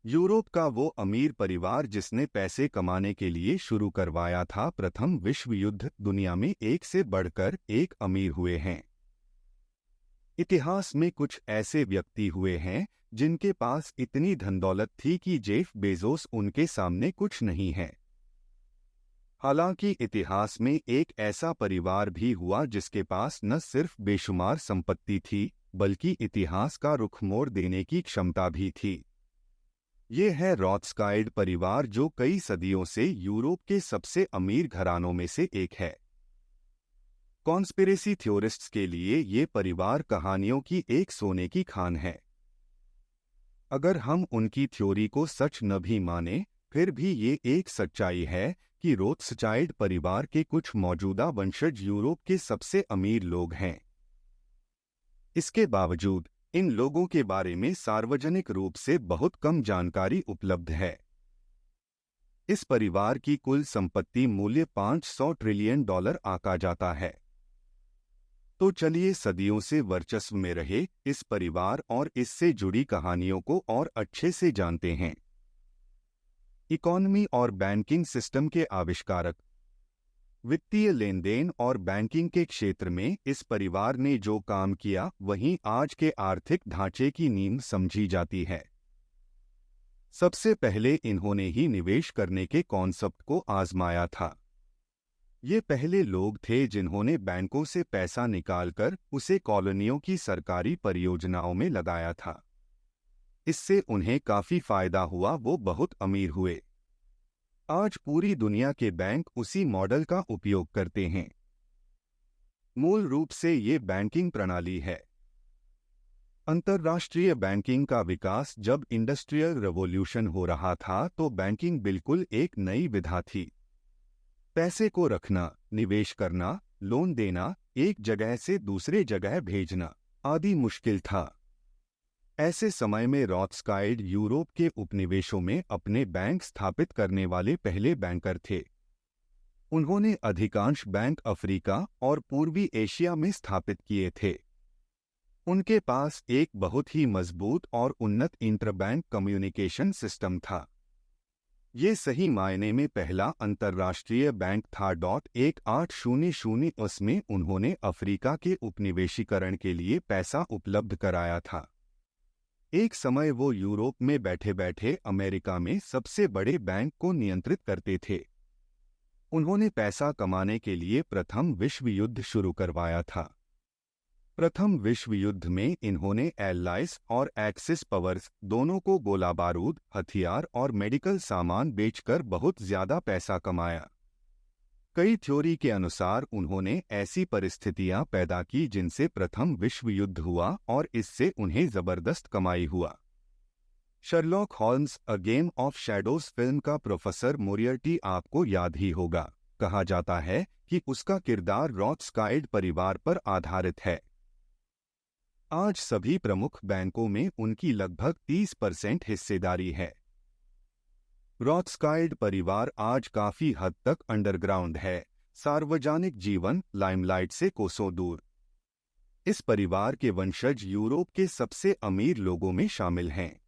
Europe का वो अमीर परिवार जिसने पैसे कमाने के लिए शुरू करवाया था प्रथम विश्व युद्ध, दुनिया में एक से बढ़कर एक अमीर हुए हैं। इतिहास में कुछ ऐसे व्यक्ति हुए हैं जिनके पास इतनी धन दौलत थी कि जेफ बेजोस उनके सामने कुछ नहीं है। हालांकि इतिहास में एक ऐसा परिवार भी हुआ जिसके पास न सिर्फ बेशुमार संपत्ति थी, बल्कि इतिहास का रुख मोड़ देने की क्षमता भी थी। ये है रॉथस्काइल्ड परिवार, जो कई सदियों से यूरोप के सबसे अमीर घरानों में से एक है। कॉन्स्पिरेसी थ्योरिस्ट्स के लिए ये परिवार कहानियों की एक सोने की खान है। अगर हम उनकी थ्योरी को सच न भी माने, फिर भी ये एक सच्चाई है कि रोथस्चाइल्ड परिवार के कुछ मौजूदा वंशज यूरोप के सबसे अमीर लोग हैं। इसके बावजूद इन लोगों के बारे में सार्वजनिक रूप से बहुत कम जानकारी उपलब्ध है। इस परिवार की कुल संपत्ति मूल्य $500 ट्रिलियन आका जाता है। तो चलिए सदियों से वर्चस्व में रहे इस परिवार और इससे जुड़ी कहानियों को और अच्छे से जानते हैं। इकोनॉमी और बैंकिंग सिस्टम के आविष्कारक। वित्तीय लेनदेन और बैंकिंग के क्षेत्र में इस परिवार ने जो काम किया, वहीं आज के आर्थिक ढांचे की नींव समझी जाती है। सबसे पहले इन्होंने ही निवेश करने के कॉन्सेप्ट को आजमाया था। ये पहले लोग थे जिन्होंने बैंकों से पैसा निकालकर उसे कॉलोनियों की सरकारी परियोजनाओं में लगाया था। इससे उन्हें काफी फायदा हुआ, वो बहुत अमीर हुए। आज पूरी दुनिया के बैंक उसी मॉडल का उपयोग करते हैं। मूल रूप से ये बैंकिंग प्रणाली है। अंतर्राष्ट्रीय बैंकिंग का विकास जब इंडस्ट्रियल रेवोल्यूशन हो रहा था, तो बैंकिंग बिल्कुल एक नई विधा थी। पैसे को रखना, निवेश करना, लोन देना, एक जगह से दूसरे जगह भेजना आदि मुश्किल था। ऐसे समय में रॉथस्काइल्ड यूरोप के उपनिवेशों में अपने बैंक स्थापित करने वाले पहले बैंकर थे। उन्होंने अधिकांश बैंक अफ्रीका और पूर्वी एशिया में स्थापित किए थे। उनके पास एक बहुत ही मजबूत और उन्नत इंटरबैंक कम्युनिकेशन सिस्टम था। ये सही मायने में पहला अंतर्राष्ट्रीय बैंक था। 1800 उसमें उन्होंने अफ्रीका के उपनिवेशीकरण के लिए पैसा उपलब्ध कराया था। एक समय वो यूरोप में बैठे बैठे अमेरिका में सबसे बड़े बैंक को नियंत्रित करते थे। उन्होंने पैसा कमाने के लिए प्रथम विश्व युद्ध शुरू करवाया था। प्रथम विश्व युद्ध में इन्होंने एलाइस और एक्सिस पावर्स दोनों को गोला बारूद, हथियार और मेडिकल सामान बेचकर बहुत ज्यादा पैसा कमाया। कई थ्योरी के अनुसार उन्होंने ऐसी परिस्थितियां पैदा की जिनसे प्रथम विश्व युद्ध हुआ और इससे उन्हें जबरदस्त कमाई हुआ। Sherlock Holmes a game of shadows film का प्रोफेसर मोरियर्टी आपको याद ही होगा। कहा जाता है कि उसका किरदार रॉथस्काइल्ड परिवार पर आधारित है। आज सभी प्रमुख बैंकों में उनकी लगभग 30% हिस्सेदारी है। रॉथस्काइल्ड परिवार आज काफी हद तक अंडरग्राउंड है, सार्वजनिक जीवन लाइमलाइट से कोसों दूर। इस परिवार के वंशज यूरोप के सबसे अमीर लोगों में शामिल हैं।